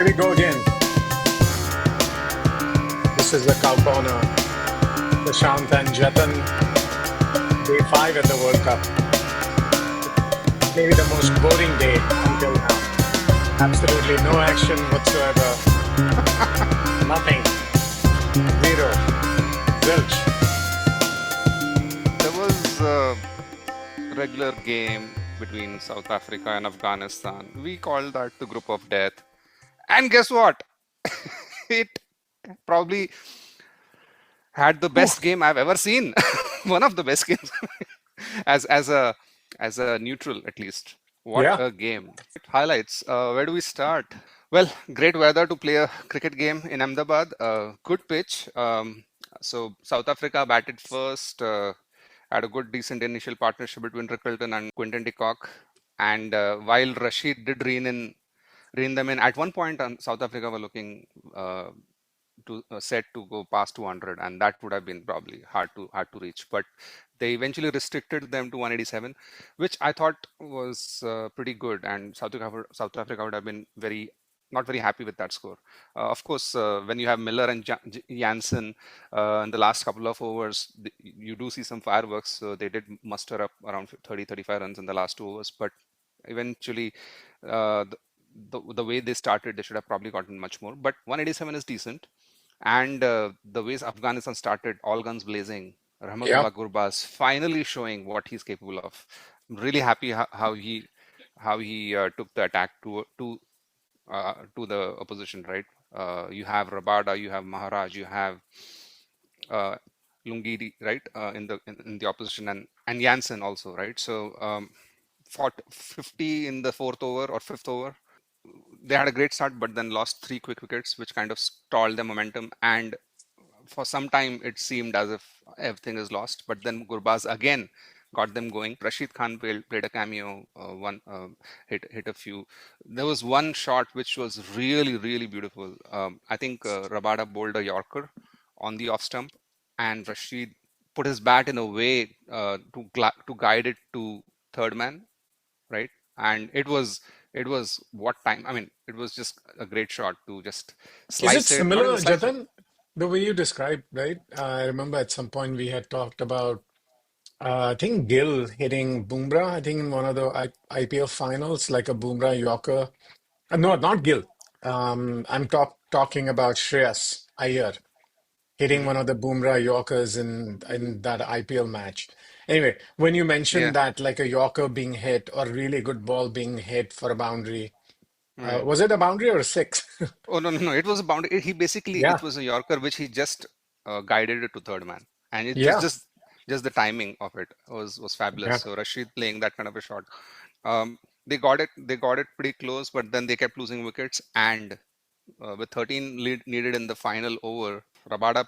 Here we go again. This is the Cow Corner. Prashant and Jatan, day five at the World Cup. Maybe the most boring day until now. Absolutely no action whatsoever. Nothing. Zero. Zilch. There was a regular game between South Africa and Afghanistan. We called that the group of death. And guess what? It probably had the best Oof. game I've ever seen. One of the best games as as a neutral at least. What Yeah. a game. Highlights. Where do we start? Well, great weather to play a cricket game in Ahmedabad. Good pitch. So South Africa batted first. Had a good, decent initial partnership between Rickleton and Quinton de Kock. And while Rashid did rein them in, at one point, South Africa were looking to set to go past 200, and that would have been probably hard to reach. But they eventually restricted them to 187, which I thought was pretty good, and South Africa would have been very not very happy with that score. Of course, when you have Miller and Jansen in the last couple of overs, you do see some fireworks. So they did muster up around 30-35 runs in the last 2 overs, but eventually, the way they started, they should have probably gotten much more. But 187 is decent. And the ways Afghanistan started, all guns blazing, Yeah. Rahmatullah Gurbaz finally showing what he's capable of. I'm really happy how he took the attack to the opposition. Right, you have Rabada, you have Maharaj, you have uh, Lungidi, right, in the opposition, and Jansen also, right. So fought 50 in the fourth over or fifth over. They had a great start, but then lost three quick wickets, which kind of stalled their momentum. And for some time, it seemed as if everything is lost. But then Gurbaz again got them going. Rashid Khan played a cameo, one hit a few. There was one shot which was really, really beautiful. I think Rabada bowled a Yorker on the off stump, and Rashid put his bat in a way to guide it to third man, right? And it was what time? I mean, it was just a great shot to just Is it slice it, not even similar, slice it. Jatan, the way you described, right? I remember at some point we had talked about, I think Gill hitting Bumrah, I think in one of the IPL finals, like a Bumrah Yorker. No, not Gill. I'm talking about Shreyas Iyer hitting Hmm. one of the Bumrah Yorkers in that IPL match. Anyway, when you mentioned Yeah. that, like a Yorker being hit or really good ball being hit for a boundary, Right. was it a boundary or a six? Oh, no, no, no. It was a boundary. He basically, it Yeah, was a Yorker which he just guided it to third man, and it was yeah, just the timing of it was fabulous. yeah. So Rashid playing that kind of a shot, they got it pretty close, but then they kept losing wickets, and with 13 needed in the final over, Rabada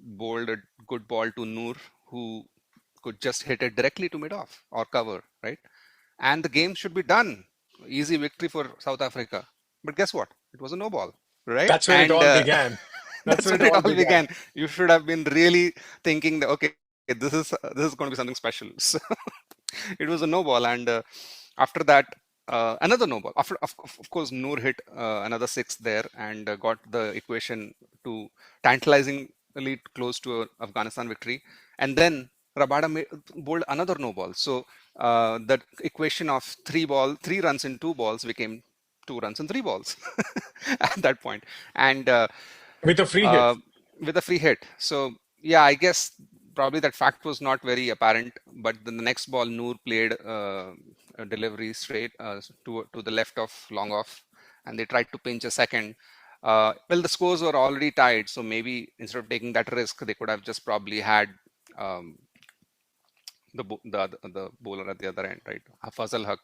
bowled a good ball to Noor, who could just hit it directly to mid off or cover, right? And the game should be done. Easy victory for South Africa. But guess what? It was a no ball, right? That's where it And all began. That's that's where it when it all all began. began. You should have been really thinking that okay, this is going to be something special. So it was a no ball, and after that, another no ball. Of course, Noor hit another six there and got the equation to tantalizingly close to a Afghanistan victory. And then Rabada bowled another no ball. So the equation of three runs in two balls became 2 runs in three balls at that point. And With a free hit. uh, with a free hit. So yeah, I guess probably that fact was not very apparent. But then the next ball, Noor played a delivery straight to the left of long off, and they tried to pinch a second. Well, the scores were already tied, so maybe instead of taking that risk, they could have just probably had um, the bowler at the other end, right? Fazal Haq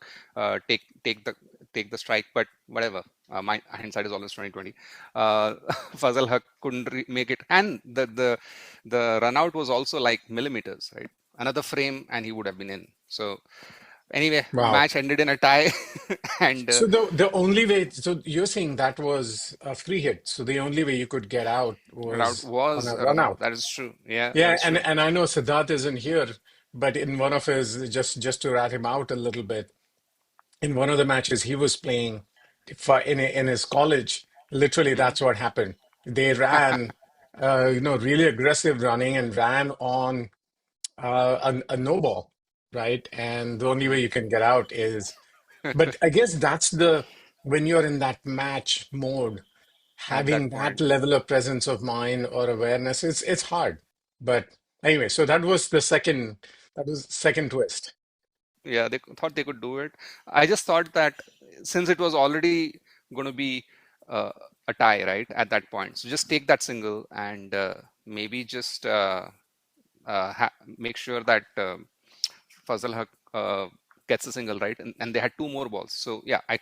take the strike, but whatever. My hindsight is always 2020. Fazal Haq couldn't make it, and the run out was also like millimeters, right? Another frame, and he would have been in. So anyway, Wow. match ended in a tie, and So the only way, so you're saying that was a free hit. So the only way you could get out run out was on was a a run run out. out. That is true. Yeah, that Yeah, is and true. and I know Siddharth isn't here, but in one of his, just to rat him out a little bit, in one of the matches he was playing for in his college, Literally, Hmm. that's what happened. They ran, really aggressive running and ran on a no ball, right? And the only way you can get out is, but I guess that's when you're in that match mode, At having that that point. level of presence of mind or awareness, it's hard. But anyway, so that was second twist. Yeah, they thought they could do it. I just thought that since it was already going to be uh, a tie, right, at that point, so just take that single and maybe just make sure that Fazal Haq gets a single, right, and they had two more balls. So yeah, I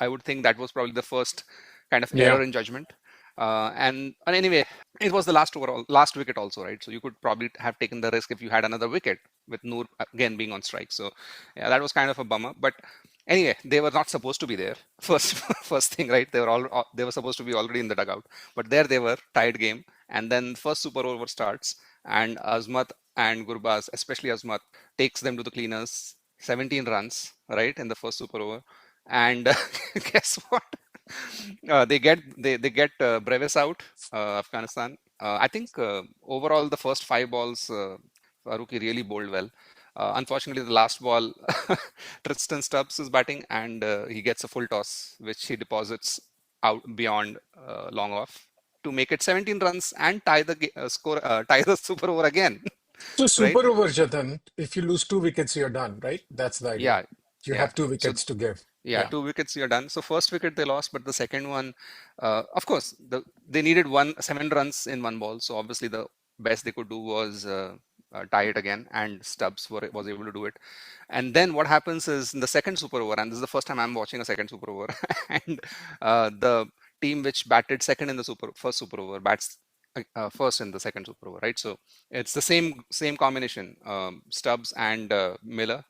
would think that was probably the first kind of Yeah. error in judgment. And anyway, it was the last wicket also, right? So you could probably have taken the risk if you had another wicket with Noor again being on strike. So yeah, that was kind of a bummer. But anyway, they were not supposed to be there. First, first thing, right? They were supposed to be already in the dugout, but there they were, tied game. And then first super over starts, and Azmat and Gurbaz, especially Azmat, takes them to the cleaners. 17 runs, right, in the first super over, and guess what? They get Brevis out, Afghanistan. I think overall the first five balls, Faruqi really bowled well. Unfortunately, the last ball, Tristan Stubbs is batting and he gets a full toss, which he deposits out beyond long off to make it 17 runs and tie the super over again, So right? super over, Jatan, if you lose two wickets, you're done, right? That's the idea. Yeah, You yeah. have two So wickets to give. yeah, Yeah. two wickets you're done. So first wicket they lost, but the second one, of course, they needed 7 runs in one ball. So obviously the best they could do was tie it again, and was able to do it. And then what happens is in the second super over, and this is the first time I'm watching a second super over, and the team which batted second in the first super over bats first in the second super over, right? So it's the same combination, Stubbs and Miller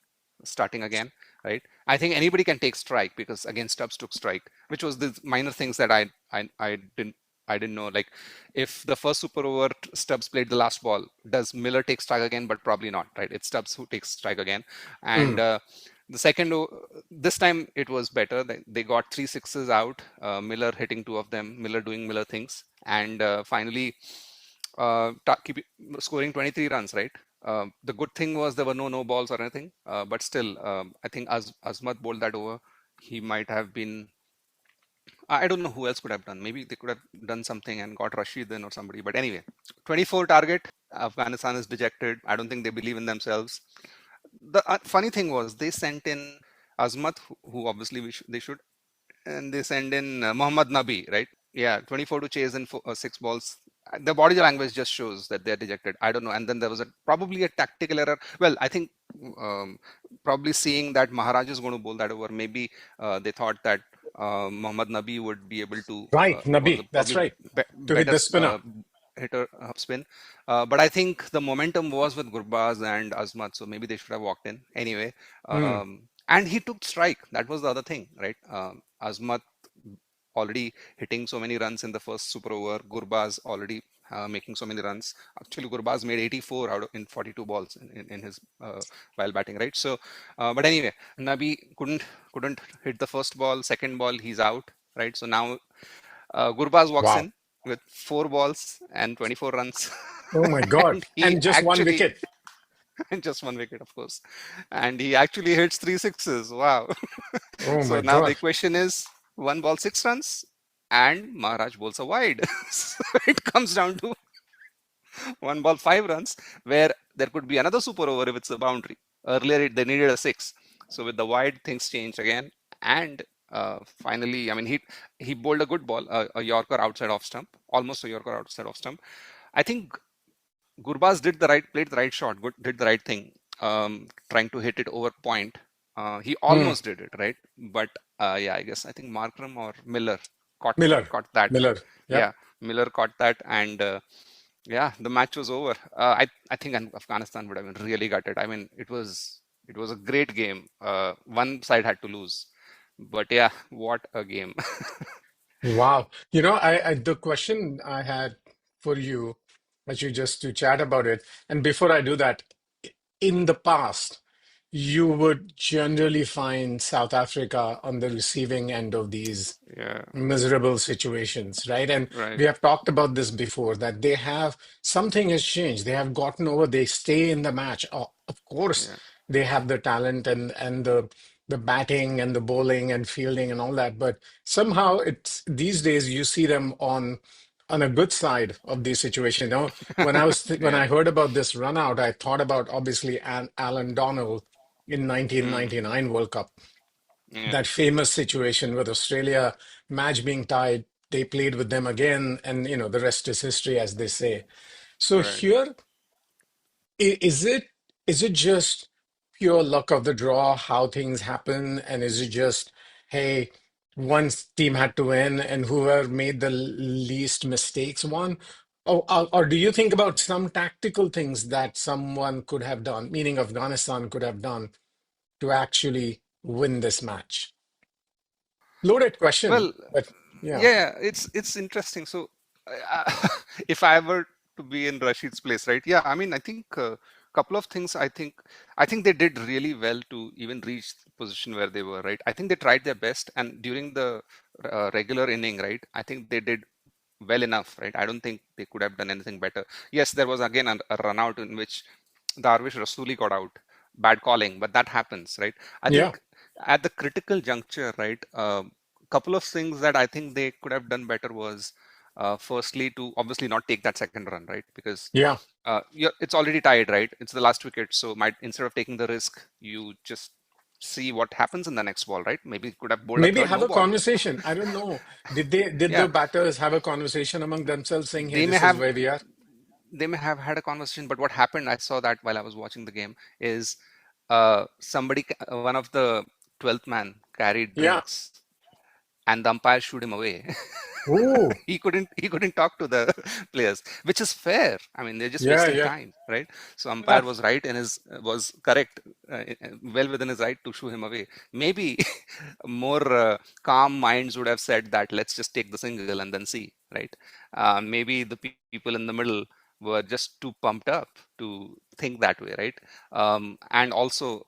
starting again, right? I think anybody can take strike because again Stubbs took strike, which was the minor things that I didn't know. Like if the first super over Stubbs played the last ball, does Miller take strike again? But probably not, right? It's Stubbs who takes strike again. And Mm. the this time it was better. They got three sixes out. Miller hitting two of them. Miller doing Miller things, and finally keep scoring 23 runs, right? The good thing was there were no balls or anything, but still, I think Azmat bowled that over. He might have been. I don't know who else could have done. Maybe they could have done something and got Rashid in or somebody. But anyway, 24 target. Afghanistan is dejected. I don't think they believe in themselves. The funny thing was they sent in Azmat, who obviously they should, and they send in Mohammad Nabi, right? Yeah, 24 to chase in six balls. The body language just shows that they're dejected. I don't know. And then there was probably a tactical error. Well, I think um, probably seeing that Maharaj is going to bowl that over, maybe they thought that Mohammad Nabi would be able to Right, was a Nabi. That's probably right. To hit better the spinner. hitter spin. But I think the momentum was with Gurbaz and Azmat, so maybe they should have walked in anyway. Mm. And he took strike. That was the other thing, right? Azmat already hitting so many runs in the first super over. Gurbaz already making so many runs. Actually, Gurbaz made 84 out of in 42 balls in his while batting, right? So, but anyway, Nabi couldn't hit the first ball. Second ball, he's out, right? So now Gurbaz walks Wow. in with 4 balls and 24 runs, Oh my God. and he And just one actually wicket. and just one wicket, of course, and he actually hits three sixes. Wow! Oh So my now the God. equation is one ball, 6 runs, and Maharaj bowls a wide. So it comes down to one ball, 5 runs, where there could be another super over if it's a boundary. Earlier, they needed a six. So with the wide, things change again. And finally, I mean, he bowled a good ball, a Yorker outside off stump, almost a Yorker outside off stump. I think Gurbaz played the right shot, did the right thing, trying to hit it over point. He Mm. almost did it, right? But yeah, I think Markram or Miller caught Miller. caught that. Miller. Yep. Yeah, Miller caught that, and yeah, the match was over. I think Afghanistan would have been really gutted. I mean, it was a great game. One side had to lose, but yeah, what a game. Wow. The question I had for you, as you just to chat about it, and before I do that, in the past, you would generally find South Africa on the receiving end of these Yeah, miserable situations, right? And right. we have talked about this before that they have something has changed. They have gotten over, they stay in the match. Of course, Yeah. they have the talent and the batting and the bowling and fielding and all that, but somehow it's these days you see them on a good side of these situations. Now, when Yeah. I heard about this run out, I thought about obviously Alan Donald in Mm. 1999 World Cup, Yeah. that famous situation with Australia, match being tied, they played with them again, and the rest is history, as they say. So Right. here, is it just pure luck of the draw, how things happen, and is it just, hey, one team had to win, and whoever made the least mistakes won? Or do you think about some tactical things that someone could have done, meaning Afghanistan could have done, to actually win this match? Loaded question, Well, but yeah, yeah, it's interesting. So, if I were to be in Rashid's place, right? Yeah, I mean, I think a couple of things. I think they did really well to even reach the position where they were, right? I think they tried their best, and during the regular inning, right? I think they did well enough, right? I don't think they could have done anything better. Yes, there was again a run out in which Darvish Rasuli got out, bad calling, but that happens, right? I yeah, think at the critical juncture, right? Couple of things that I think they could have done better was, firstly, to obviously not take that second run, right? Because yeah. it's already tied, right? It's the last wicket, so might instead of taking the risk, you just see what happens in the next ball, right? Maybe could have bowled a Maybe third have no a ball. conversation. I don't know. Did Yeah, the batters have a conversation among themselves saying, "Hey, they may this is have where we are"? they may have had a conversation, but what happened, I saw that while I was watching the game, is one of the 12th man carried Yeah. drinks and the umpire shooed him away. Ooh. He couldn't talk to the players, which is fair. I mean, they're just Yeah, wasting yeah. time, right? So umpire Yeah. was right and his was correct, well within his right to shoo him away. Maybe more calm minds would have said that let's just take the single and then see, right? Maybe the people in the middle were just too pumped up to think that way, right? And also,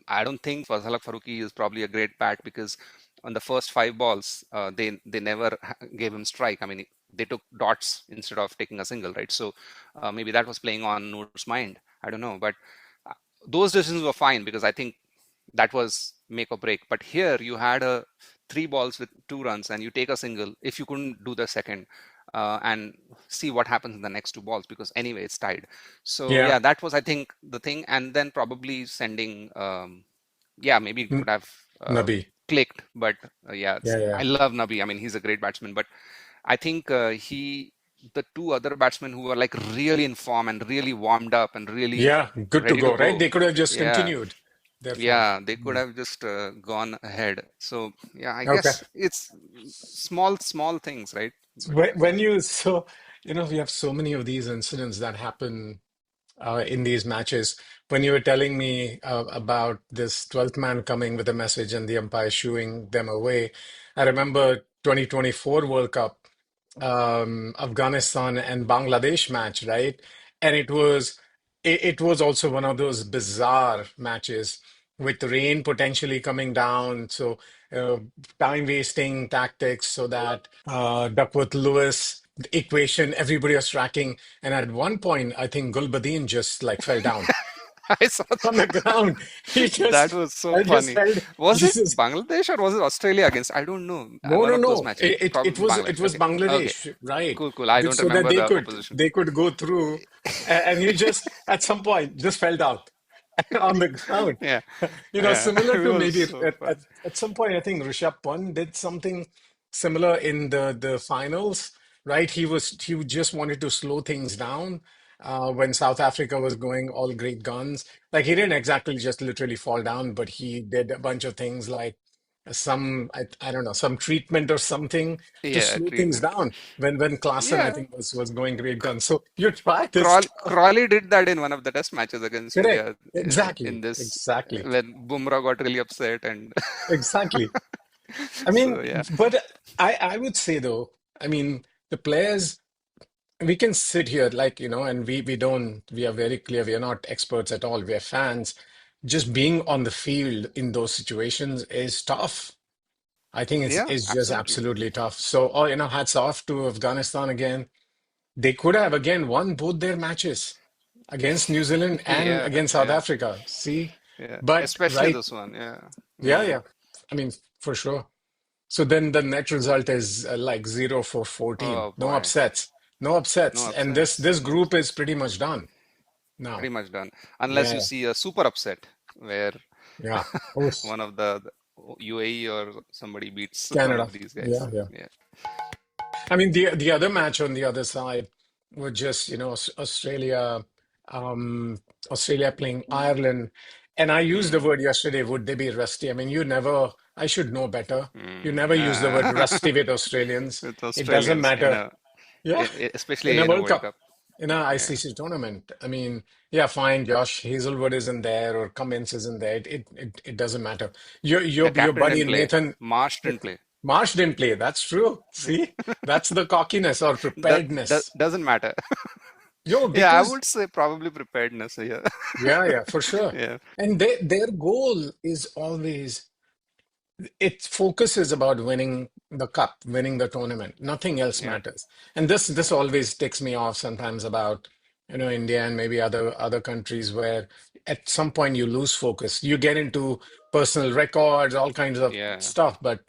I don't think Fazalak Faruqi is probably a great bat because on the first five balls, they never gave him strike. I mean, they took dots instead of taking a single, right? So maybe that was playing on Noor's mind. I don't know, but uh, those decisions were fine because I think that was make or break. But here you had a three balls with 2 runs and you take a single if you couldn't do the second. And see what happens in the next two balls because anyway it's tied. So Yeah. yeah, that was I think the thing, and then probably sending yeah, maybe it N- would have Nabi. clicked, but yeah, Yeah, I yeah. love Nabi. I mean, he's a great batsman, but I think the two other batsmen who were like really in form and really warmed up and really Yeah. Good to ready to go, right? go, They could have just yeah, continued their form. yeah, they could Mm. have just gone ahead. So yeah, I Okay. guess it's small things, right? So But we have so many of these incidents that happen in these matches. When you were telling me about this 12th man coming with a message and the umpire shooing them away, I remember 2024 World Cup, Afghanistan and Bangladesh match, right? And it was also one of those bizarre matches with rain potentially coming down. So uh, time wasting tactics so that Duckworth Lewis equation everybody was tracking. And at one point, I think Gulbadin just like fell down I saw on the ground. He that just, was so I just funny. held, Was it Jesus. Bangladesh or was it Australia against? I don't know. No, One no, of those no. matches. It Probably was it Bangladesh. was Okay. Okay. Bangladesh, right? Cool, cool. I don't So that remember they the could opposition. they could go through, and he just at some point just fell down on the ground. Yeah. Yeah. Similar It to was maybe so fun. at some point, I think Rishabh Pant did something similar in the finals, right? He just wanted to slow things down when South Africa was going all great guns. Like he didn't exactly just literally fall down, but he did a bunch of things like I don't know, some treatment or something to Yeah, slow things treatment. down when Klaassen I Yeah. think was going great guns. So you try this stuff. Crawley did that in one of the test matches against Correct. India in Exactly. this Exactly. when Bumrah got really upset and Exactly. I mean, so yeah. but I would say though, I mean, the players, we can sit here like, and we are very clear, we are not experts at all. We are fans. just being on the field in those situations is tough. I think Yeah, it's just absolutely. absolutely tough. So, oh, hats off to Afghanistan again. They could have again won both their matches against New Zealand and Yeah, against South yeah, Africa. See, yeah. but Especially right, this one. Yeah. yeah, Mm. yeah. I mean, for sure. So then the net result is like 0 for 14. Oh No boy, upsets. No no upsets. And upsets. this group is pretty much done Pretty now. much done. Unless you Yeah, see a super upset where yeah. Oh, one of the UAE or somebody beats one Canada. of these guys. Yeah, yeah. Yeah. I mean, the other match on the other side was just, Australia, um, Australia playing Ireland. And I used the Mm. word yesterday, would they be rusty? I mean, I should know better. You Mm. never use the word rusty with Australians. With It doesn't Australians matter. Yeah, in especially a in a World World Cup, Cup. in a Yeah. ICC tournament. I mean, yeah, fine, Josh Hazelwood isn't there or Cummins isn't there. It doesn't matter. The Your captain buddy didn't play. Nathan Marsh didn't play. Marsh didn't play. That's true. Yeah. See, that's the cockiness or That preparedness. doesn't matter. Yo, Yeah, I because would say probably preparedness. Yeah. yeah, yeah, for sure. Yeah. And their goal is always its focus is about winning the cup, winning the tournament. Nothing else Yeah. matters. And this always ticks me off sometimes about, India and maybe other countries where at some point you lose focus. You get into personal records, all kinds of Yeah. stuff, but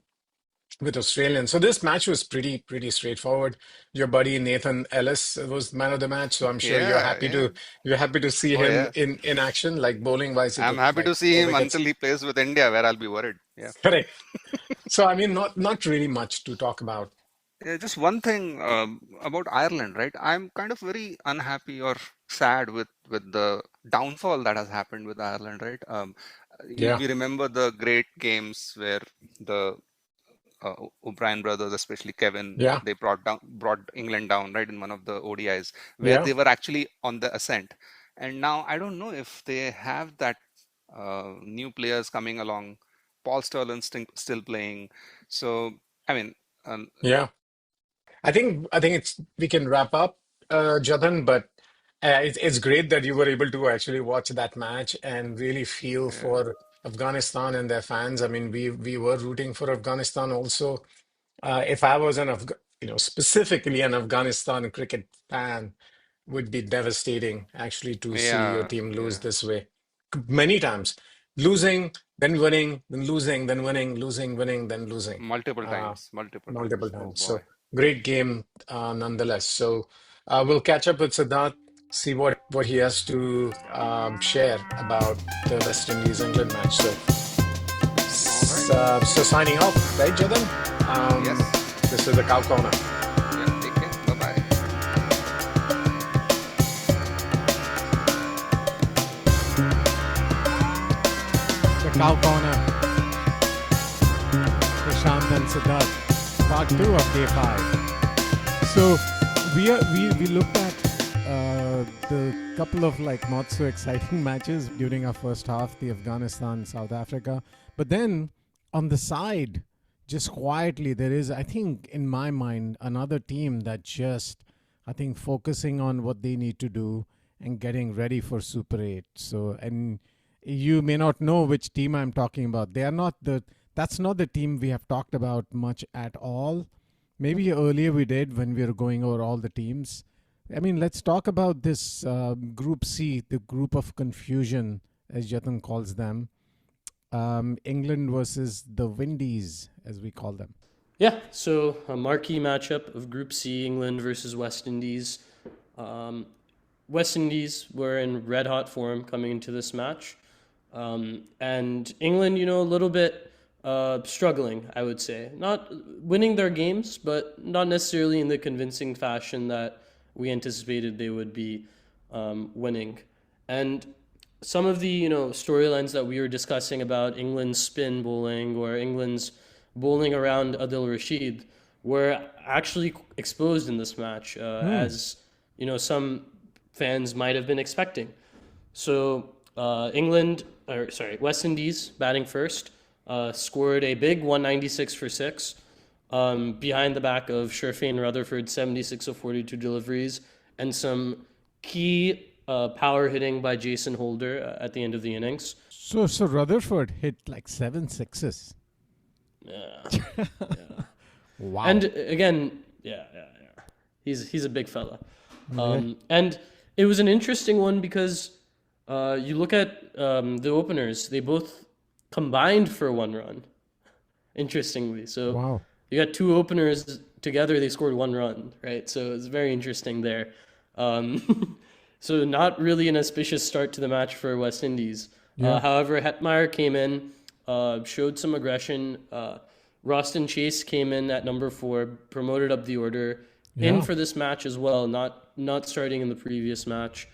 with Australians. So this match was pretty straightforward. Your buddy Nathan Ellis was man of the match, so I'm sure Yeah. Yeah. you're happy to see Oh him yeah. in action. Like bowling wise, he I'm took happy like to see four him until wickets. he plays with India, where I'll be worried. Yeah. Correct. So I mean, not really much to talk about. Yeah, just one thing about Ireland, right? I'm kind of very unhappy or sad with the downfall that has happened with Ireland, right? Yeah, We remember the great games where the O'Brien brothers, especially Kevin, yeah, they brought England down, right, in one of the ODIs where yeah. they were actually on the ascent. And now I don't know if they have that new players coming along. Paul Sterling still playing. So I mean, um, Yeah. I think it's we can wrap up, Jatan, but it's great that you were able to actually watch that match and really feel yeah, for Afghanistan and their fans. I mean, we were rooting for Afghanistan also. If I was specifically an Afghanistan cricket fan, would be devastating actually to see your yeah, team lose yeah, this way. Many times, losing, then winning, then losing, then winning, losing, winning, then losing. multiple Uh, times, multiple Multiple times. Oh times. boy. So great game nonetheless. So we'll catch up with Siddharth, see what he has to share about the West Indies England match. So All right. so signing off, right, Jadan? Yes. This is the Cow Corner. Yeah. Take care. Bye bye. The Cow Corner, Prashant and Siddharth, part two of day five. So we looked at the couple of like not so exciting matches during our first half, the Afghanistan-South Africa. But then on the side, just quietly, there is, I think, in my mind, another team that just, I think, focusing on what they need to do and getting ready for Super 8. So, and you may not know which team I'm talking about. They are not the, that's not the team we have talked about much at all. Maybe earlier we did when we were going over all the teams. I mean, let's talk about this Group C, the group of confusion, as Jatan calls them. England versus the Windies, as we call them. Yeah, so a marquee matchup of Group C, England versus West Indies. Um, West Indies were in red hot form coming into this match. And England, a little bit struggling, I would say. Not winning their games, but not necessarily in the convincing fashion that we anticipated they would be winning. And some of the storylines that we were discussing about England's spin bowling or England's bowling around Adil Rashid were actually exposed in this match, as some fans might have been expecting. So West Indies batting first, scored a big 196 for six, behind the back of Sherfane Rutherford's 76 of 42 deliveries, and some key power hitting by Jason Holder at the end of the innings. So Rutherford hit like 7 sixes. Yeah. Wow. And again, yeah. He's a big fella. And it was an interesting one because you look at the openers, they both combined for 1 run, interestingly. So Wow. you got 2 openers together, they scored 1 run, right? So it's very interesting there. So not really an auspicious start to the match for West Indies. However, Hetmeyer came in, showed some aggression. Roston Chase came in at number 4, promoted up the order, in for this match as well, not starting in the previous match.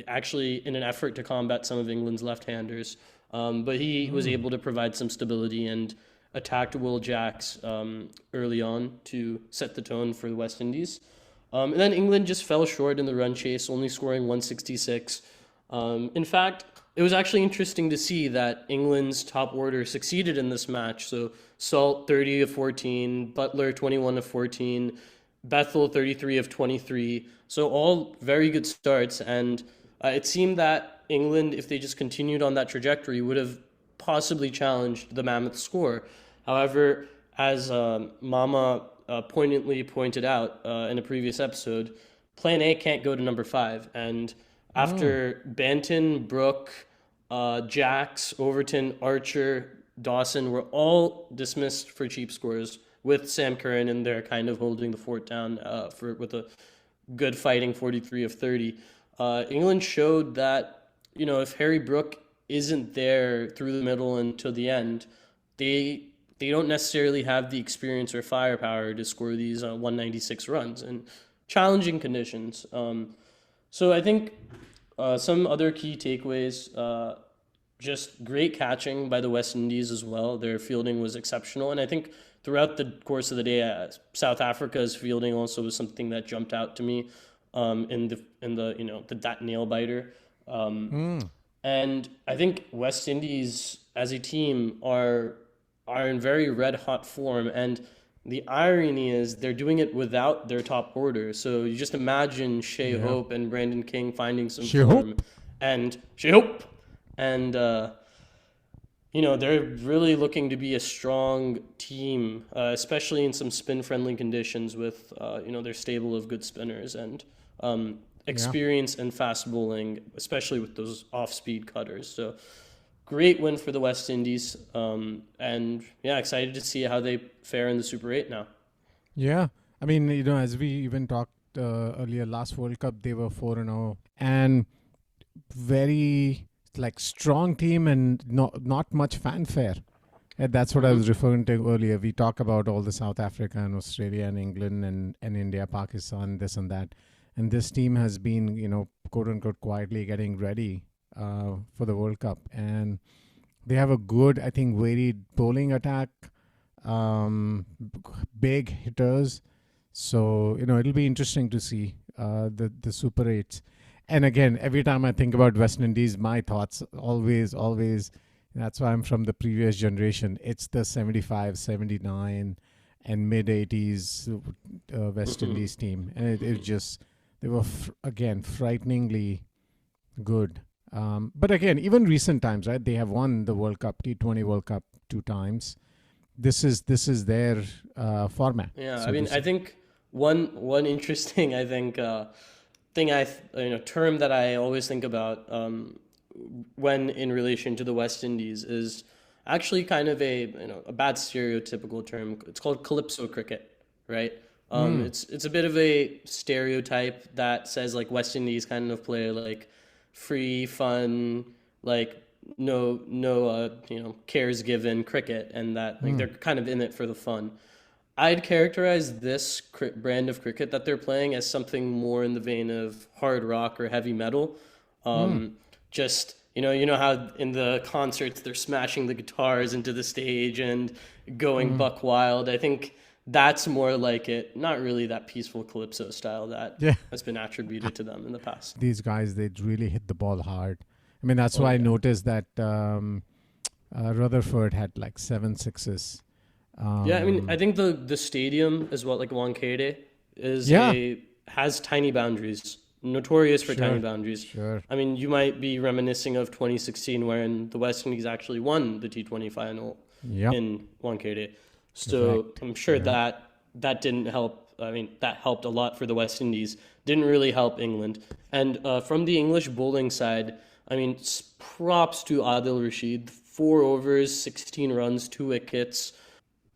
Actually in an effort to combat some of England's left-handers. But he was able to provide some stability and attacked Will Jacks early on to set the tone for the West Indies. And then England just fell short in the run chase, only scoring 166. In fact, it was actually interesting to see that England's top order succeeded in this match. So Salt 30 of 14, Butler 21 of 14, Bethel 33 of 23. So all very good starts. And it seemed that England, if they just continued on that trajectory, would have possibly challenged the mammoth score. However, as Mama poignantly pointed out in a previous episode, Plan A can't go to number 5. And after Banton, Brooke, Jacks, Overton, Archer, Dawson were all dismissed for cheap scores, with Sam Curran in there kind of holding the fort down with a good fighting 43 of 30. England showed that, if Harry Brooke isn't there through the middle and to the end, they don't necessarily have the experience or firepower to score these 196 runs in challenging conditions. So I think some other key takeaways, just great catching by the West Indies as well. Their fielding was exceptional. And I think throughout the course of the day, South Africa's fielding also was something that jumped out to me in that nail biter. And I think West Indies as a team are in very red hot form, and the irony is they're doing it without their top order. So you just imagine Shea Hope and Brandon King finding some form, and Shea Hope, and they're really looking to be a strong team, especially in some spin-friendly conditions with their stable of good spinners and experience and fast bowling, especially with those off-speed cutters. So great win for the West Indies, and excited to see how they fare in the Super 8 now. Yeah, I mean, as we even talked earlier, last World Cup they were 4-0, and very strong team and not much fanfare. And that's what I was referring to earlier. We talk about all the South Africa and Australia and England and India, Pakistan, this and that, and this team has been quote unquote quietly getting ready for the World Cup, and they have a good, I think, varied bowling attack, big hitters. So it'll be interesting to see the Super 8s. And again, every time I think about West Indies, my thoughts always, that's why I'm from the previous generation. It's the 75, 79 and mid 80s West Indies team, and they were again frighteningly good. But again, even recent times, right? They have won the World Cup, T20 World Cup 2 times. This is their format. Yeah, so I mean, I think one interesting, term that I always think about when in relation to the West Indies is actually kind of a bad stereotypical term. It's called calypso cricket, right? It's a bit of a stereotype that says West Indies kind of play free, fun, no cares given cricket, and that they're kind of in it for the fun. I'd characterize this brand of cricket that they're playing as something more in the vein of hard rock or heavy metal. Just how in the concerts they're smashing the guitars into the stage and going buck wild. I think that's more like it, not really that peaceful calypso style that has been attributed to them in the past. These guys, they really hit the ball hard. I mean, that's why I noticed that Rutherford had 7 sixes. I mean, I think the stadium as well, Wankhede, has tiny boundaries. notorious for tiny Sure. boundaries. Sure. I mean, you might be reminiscing of 2016, wherein the West Indies actually won the T20 final Yep. in Wankhede. So Correct. I'm sure Yeah. that didn't help. I mean, that helped a lot for the West Indies. Didn't really help England. And from the English bowling side, I mean, props to Adil Rashid. 4 overs, 16 runs, 2 wickets.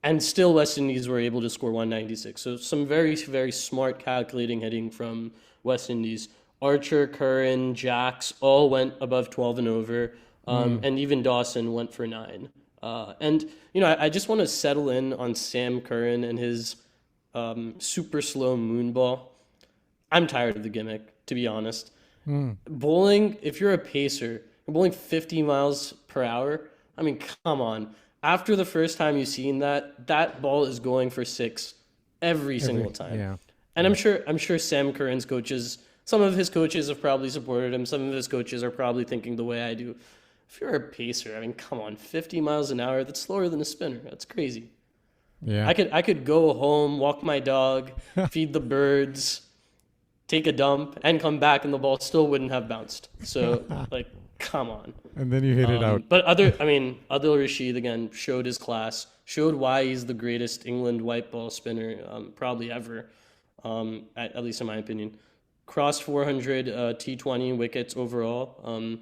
And still West Indies were able to score 196. So some very, very smart calculating hitting from West Indies. Archer, Curran, Jacks all went above 12 and over. And even Dawson went for 9. And, I just want to settle in on Sam Curran and his super slow moon ball. I'm tired of the gimmick, to be honest. Bowling, if you're a pacer, you're bowling 50 miles per hour. I mean, come on. After the first time you've seen that ball is going for 6 every single time. Yeah. And I'm sure Sam Curran's coaches, some of his coaches have probably supported him. Some of his coaches are probably thinking the way I do. If you're a pacer, I mean, come on, 50 miles an hour, that's slower than a spinner. That's crazy. Yeah. I could go home, walk my dog, feed the birds, take a dump, and come back, and the ball still wouldn't have bounced. So, like, come on. And then you hit it out. But Adil Rashid again showed his class, showed why he's the greatest England white ball spinner probably ever, at least in my opinion. Crossed 400 T20 wickets overall.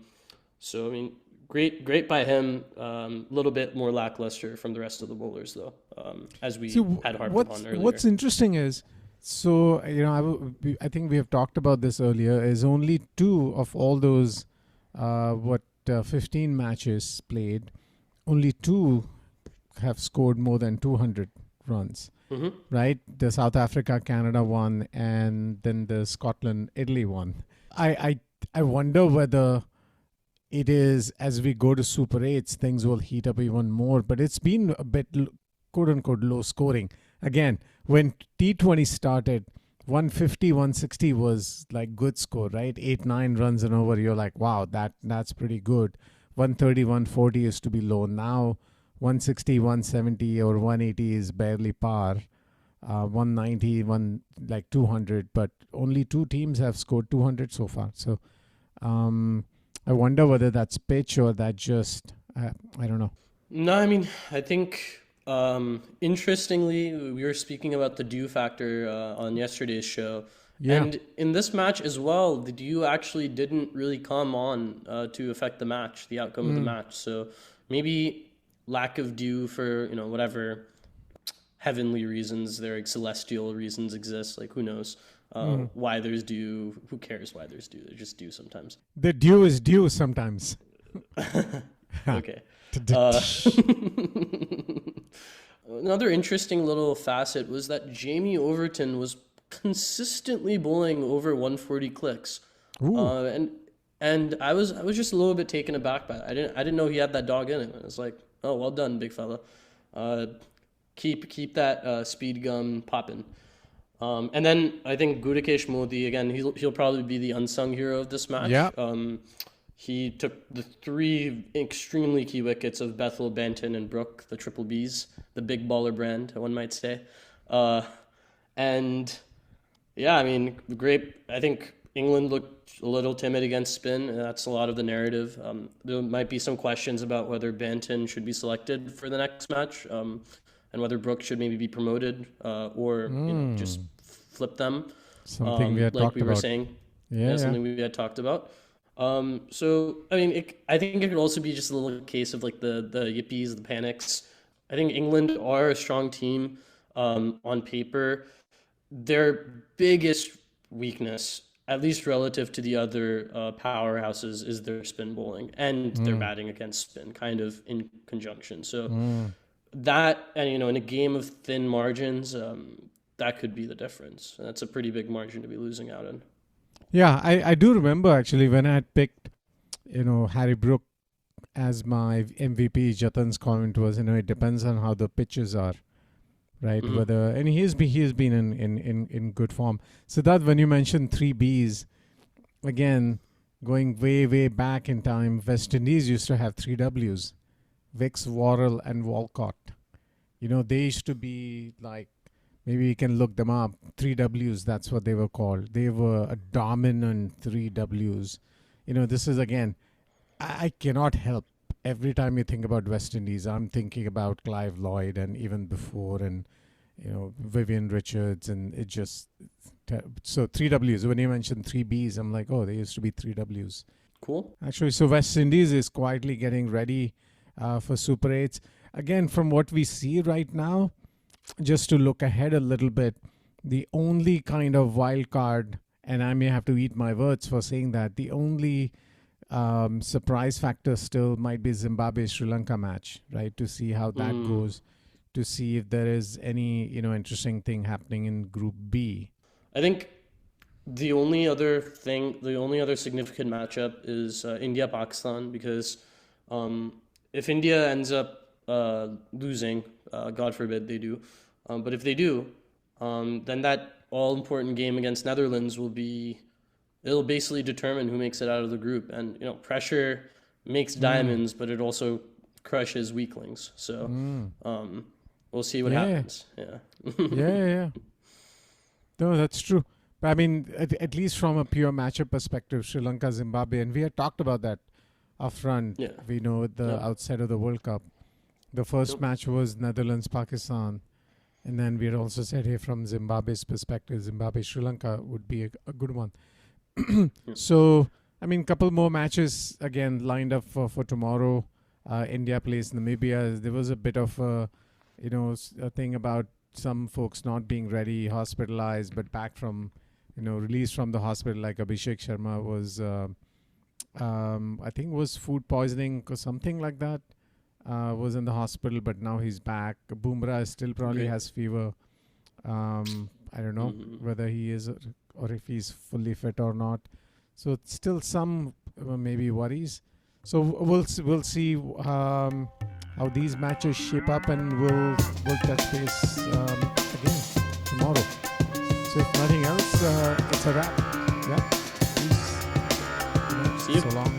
So I mean, great by him. Little bit more lackluster from the rest of the bowlers though, as we had harped upon earlier. What's interesting is, so I think we have talked about this earlier. Is only 2 of all those 15 matches played, only 2 have scored more than 200 runs. Right? The South Africa, Canada one, and then the Scotland, Italy one. I wonder whether it is, as we go to Super 8s, things will heat up even more. But it's been a bit, quote unquote, low scoring. Again, when T20 started, 150, 160 was like good score, right? 8, 9 runs and over. You're like, wow, that's pretty good. 130, 140 used to be low. Now 160, 170 or 180 is barely par. 190, like 200, but only 2 teams have scored 200 so far. So I wonder whether that's pitch or that just, I don't know. No, I mean, I think interestingly, we were speaking about the dew factor on yesterday's show. Yeah. And in this match as well, the dew actually didn't really come on to affect the match, the outcome of the match. So maybe lack of dew for, whatever heavenly reasons, celestial reasons exist. Like, who knows why there's dew? Who cares why there's dew? There's just dew sometimes. The dew is due sometimes. Okay. Another interesting little facet was that Jamie Overton was consistently bowling over 140 clicks. And I was just a little bit taken aback by it. I didn't know he had that dog in him. I was like, oh, well done, big fella. Keep that speed gun popping. And then I think Gudakesh Modi, again, he'll probably be the unsung hero of this match. Yeah. He took the 3 extremely key wickets of Bethel, Banton, and Brook, the triple Bs, the big baller brand, one might say. And yeah, I mean, great. I think England looked a little timid against spin, and that's a lot of the narrative. There might be some questions about whether Banton should be selected for the next match, and whether Brook should maybe be promoted or just flip them. Something we had like talked we were about. saying. Yeah. Something we had talked about. So I mean, I think it could also be just a little case of like the yippies, the panics. I think England are a strong team on paper. Their biggest weakness, at least relative to the other powerhouses, is their spin bowling and their batting against spin, kind of in conjunction. So that, and in a game of thin margins, that could be the difference. That's a pretty big margin to be losing out in. Yeah, I do remember actually when I had picked, Harry Brook as my MVP. Jatan's comment was, it depends on how the pitches are, right? Whether, and he has been in good form. So that when you mentioned 3 Bs, again, going way back in time, West Indies used to have 3 Ws, Wicks, Worrell, and Walcott. They used to be like maybe we can look them up. 3Ws, that's what they were called. They were a dominant 3Ws. This is again, I cannot help. Every time you think about West Indies, I'm thinking about Clive Lloyd and even before, and Vivian Richards, and it just so 3Ws. When you mentioned 3Bs, I'm like, oh, there used to be 3Ws. Cool. Actually, so West Indies is quietly getting ready for Super 8s. Again, from what we see right now, just to look ahead a little bit, the only kind of wild card, and I may have to eat my words for saying that, the only surprise factor still might be Zimbabwe-Sri Lanka match, right? To see how that goes, to see if there is any, interesting thing happening in Group B. I think the only other significant matchup is India-Pakistan, because if India ends up losing, God forbid they do, but if they do, then that all-important game against Netherlands it'll basically determine who makes it out of the group. And, pressure makes diamonds, but it also crushes weaklings. So we'll see what happens. Yeah. Yeah. No, that's true. But I mean, at least from a pure matchup perspective, Sri Lanka, Zimbabwe, and we had talked about that up front. Yeah. We know the outside of the World Cup. The first match was Netherlands, Pakistan. And then we had also said, hey, from Zimbabwe's perspective, Zimbabwe, Sri Lanka would be a good one. So, I mean, couple more matches, again, lined up for tomorrow. India plays Namibia. There was a bit of a thing about some folks not being ready, hospitalized, but back from, released from the hospital, like Abhishek Sharma was, I think was food poisoning or something like that, was in the hospital, but now he's back. Bumrah still probably has fever. I don't know whether he is or if he's fully fit or not. So still some maybe worries. So we'll see how these matches shape up, and we'll touch base again tomorrow. So if nothing else, it's a wrap. Yeah. Peace. See you. So long.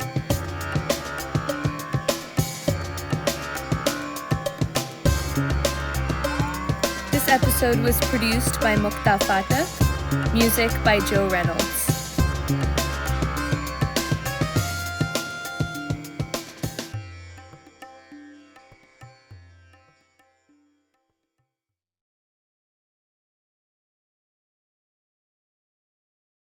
This episode was produced by Mukta Phatak. Music by Joe Reynolds.